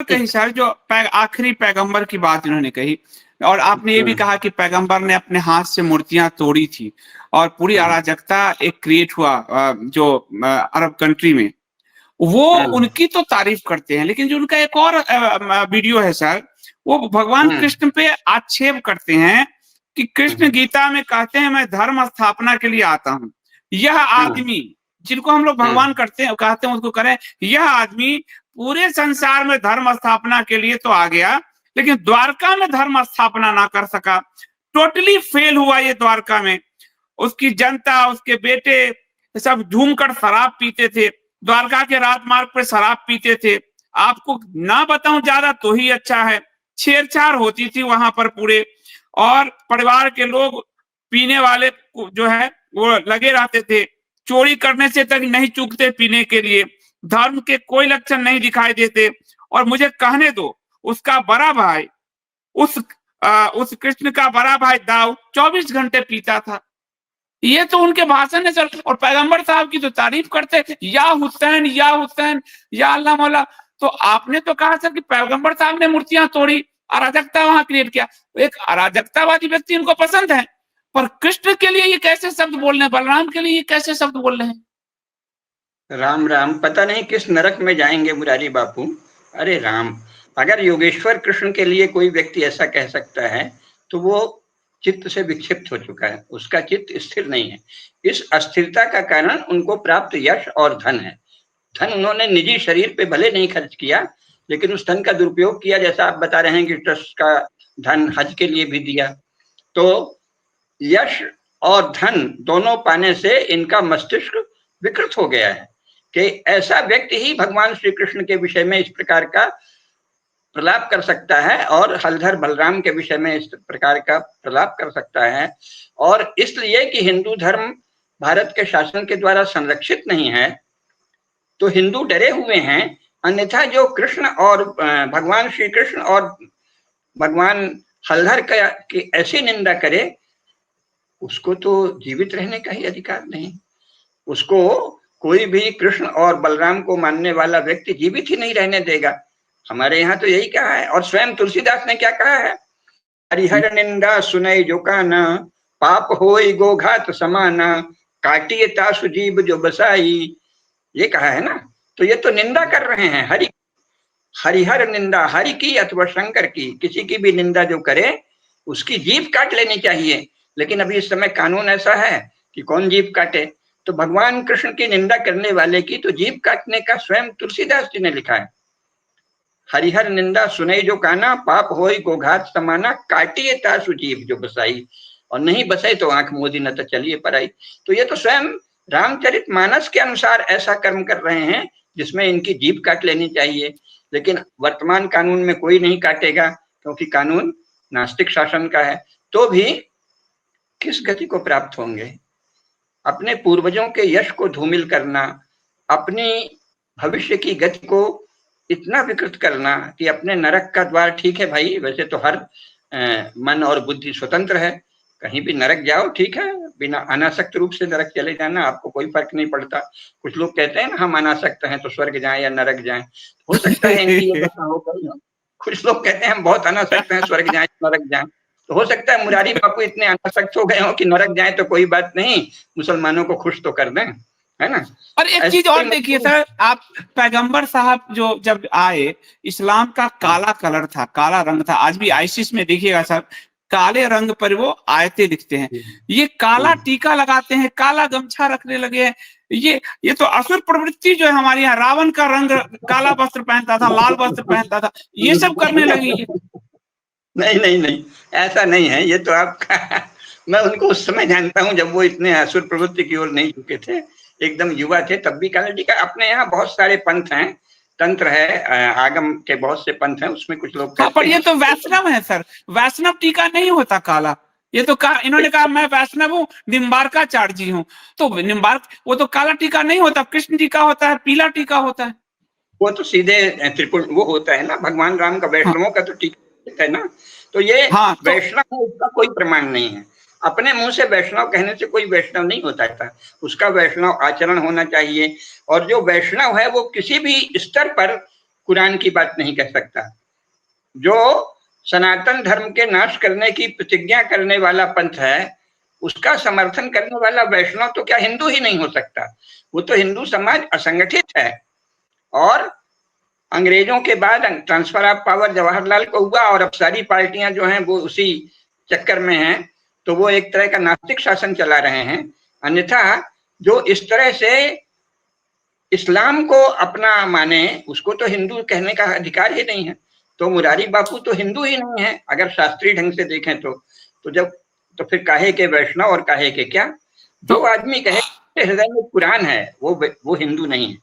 कही सर, जो आखिरी पैगंबर की बात इन्होंने कही, और आपने ये भी कहा कि पैगंबर ने अपने हाथ से मूर्तियां तोड़ी थी और पूरी अराजकता एक क्रिएट हुआ जो अरब कंट्री में, वो उनकी तो तारीफ करते हैं, लेकिन जो उनका एक और वीडियो है सर, वो भगवान कृष्ण पे आक्षेप करते हैं कि कृष्ण गीता में कहते हैं मैं धर्म स्थापना के लिए आता हूं। यह आदमी जिनको हम लोग भगवान करते हैं, कहते हैं उसको करें, यह आदमी पूरे संसार में धर्म स्थापना के लिए तो आ गया, लेकिन द्वारका में धर्म स्थापना ना कर सका। टोटली फेल हुआ ये द्वारका में। उसकी जनता, उसके बेटे सब झूमकर शराब पीते थे, द्वारका के राजमार्ग पर शराब पीते थे। आपको ना बताऊं ज्यादा तो ही अच्छा है, छेड़छाड़ होती थी वहां पर पूरे, और परिवार के लोग पीने वाले जो है वो लगे रहते थे, चोरी करने से तक नहीं चूकते पीने के लिए, धर्म के कोई लक्षण नहीं दिखाई देते। और मुझे कहने दो, उसका बड़ा भाई, उस कृष्ण का बड़ा भाई दाऊद 24 घंटे पीता था। ये तो उनके भाषण है सर, और पैगंबर साहब की तो तारीफ करते थे, या हुसैन या हुसैन या अल्लाह मौला। तो आपने तो कहा सर कि पैगंबर साहब ने मूर्तियां तोड़ी, अराजकता वहां क्रिएट किया। एक अराजकतावादी व्यक्ति इनको पसंद है, पर कृष्ण के लिए ये कैसे शब्द बोल रहे हैं, बलराम के लिए ये कैसे शब्द बोल रहे हैं? राम राम, पता नहीं किस नरक में जाएंगे मुरारी बापू। अरे राम, अगर योगेश्वर कृष्ण के लिए कोई व्यक्ति ऐसा कह सकता है तो वो चित्त से विक्षिप्त हो चुका है, उसका चित्त स्थिर नहीं है। इस अस्थिरता का कारण उनको प्राप्त यश और धन है। धन उन्होंने निजी शरीर पे भले नहीं खर्च किया, लेकिन उस धन का दुरुपयोग किया, जैसा आप बता रहे हैं कि ट्रस्ट का धन हज के लिए भी दिया। तो यश और धन दोनों पाने से इनका मस्तिष्क विकृत हो गया है कि ऐसा व्यक्ति ही भगवान श्री कृष्ण के विषय में इस प्रकार का प्रलाप कर सकता है और हलधर बलराम के विषय में इस प्रकार का प्रलाप कर सकता है। और इसलिए कि हिंदू धर्म भारत के शासन के द्वारा संरक्षित नहीं है, तो हिंदू डरे हुए हैं। अन्यथा जो कृष्ण और भगवान श्री कृष्ण और भगवान हलधर की ऐसी निंदा करे, उसको तो जीवित रहने का ही अधिकार नहीं। उसको कोई भी कृष्ण और बलराम को मानने वाला व्यक्ति जीवित ही नहीं रहने देगा। हमारे यहाँ तो यही कहा है, और स्वयं तुलसीदास ने क्या कहा है, हरिहर निंदा सुनई जो काना, पाप होई गोघात समाना, काटिए तासु जीव जो बसाई, ये कहा है ना। तो ये तो निंदा कर रहे हैं हरिहर निंदा, हरि की अथवा शंकर की, किसी की भी निंदा जो करे उसकी जीभ काट लेनी चाहिए। लेकिन अभी इस समय कानून ऐसा है कि कौन जीभ काटे। तो भगवान कृष्ण की निंदा करने वाले की तो जीभ काटने का स्वयं तुलसीदास जी ने लिखा है। हरिहर निंदा सुनई जो काना, पाप होई गोघात समाना, काटिए तासु जीभ जो बसाई, और नहीं बसाई तो आंख मोदी न तो चलिए पराई। तो ये तो स्वयं रामचरित मानस के अनुसार ऐसा कर्म कर रहे हैं जिसमें इनकी जीभ काट लेनी चाहिए। लेकिन वर्तमान कानून में कोई नहीं काटेगा, क्योंकि कानून नास्तिक शासन का है। तो भी किस गति को प्राप्त होंगे? अपने पूर्वजों के यश को धूमिल करना, अपनी भविष्य की गति को इतना विकृत करना कि अपने नरक का द्वार, ठीक है भाई, वैसे तो हर मन और बुद्धि स्वतंत्र है, कहीं भी नरक जाओ, ठीक है, बिना अनासक्त रूप से नरक चले जाना, आपको कोई फर्क नहीं पड़ता। कुछ लोग कहते हैं ना, हम अनासक्त हैं तो स्वर्ग जाएं या नरक जाएं, हो सकता है इनकी ये दशा हो गई हो। कुछ लोग कहते हैं हम बहुत अनासक्त हैं, स्वर्ग जाएं नरक जाएं, तो हो सकता है मुरारी बापू इतने अनासक्त हो गए हो कि नरक जाए तो कोई बात नहीं, मुसलमानों को खुश तो कर दें, है ना। और एक चीज और देखिए सर, आप पैगंबर साहब जो जब आए, इस्लाम का काला कलर था, काला रंग था। आज भी आईसिस में देखिएगा सर, काले रंग पर वो आयतें लिखते हैं। ये काला टीका लगाते हैं, काला गमछा रखने लगे हैं। ये तो असुर प्रवृत्ति जो है हमारे यहाँ, रावण का रंग काला वस्त्र पहनता था, लाल वस्त्र पहनता था, ये सब करने लगी। नहीं नहीं नहीं, ऐसा नहीं है। ये तो आपका मैं उनको उस समय जानता हूँ जब वो इतने असुर प्रवृत्ति की ओर नहीं झुके थे, एकदम युवा थे, तब भी काला टीका। अपने यहाँ बहुत सारे पंथ हैं, तंत्र है, आगम के बहुत से पंथ हैं, उसमें कुछ लोग हाँ, पर ये तो वैष्णव है सर, वैष्णव टीका नहीं होता काला। ये तो कहा, इन्होंने कहा मैं वैष्णव हूँ, निम्बार्काचार्य जी हूँ, तो निम्बार्क वो तो काला टीका नहीं होता, कृष्ण टीका होता है, पीला टीका होता है। वो तो सीधे त्रिपुर वो होता है ना, भगवान राम का वैष्णवों का तो टीका है ना। तो ये वैष्णव है, उसका कोई प्रमाण नहीं है। अपने मुंह से वैष्णव कहने से कोई वैष्णव नहीं होता था, उसका वैष्णव आचरण होना चाहिए। और जो वैष्णव है वो किसी भी स्तर पर कुरान की बात नहीं कह सकता। जो सनातन धर्म के नाश करने की प्रतिज्ञा करने वाला पंथ है, उसका समर्थन करने वाला वैष्णव तो क्या हिंदू ही नहीं हो सकता? वो तो हिंदू समाज असंगठित है। और अंग्रेजों के बाद ट्रांसफर ऑफ पावर जवाहरलाल को हुआ और अब सारी पार्टियां जो हैं वो उसी चक्कर में हैं, तो वो एक तरह का नास्तिक शासन चला रहे हैं। अन्यथा जो इस तरह से इस्लाम को अपना माने, उसको तो हिंदू कहने का अधिकार ही नहीं है। तो मुरारी बापू तो हिंदू ही नहीं है अगर शास्त्रीय ढंग से देखें तो जब तो फिर काहे के वैष्णव और काहे के क्या? जो तो आदमी कहे हृदय में कुरान है वो हिंदू नहीं है।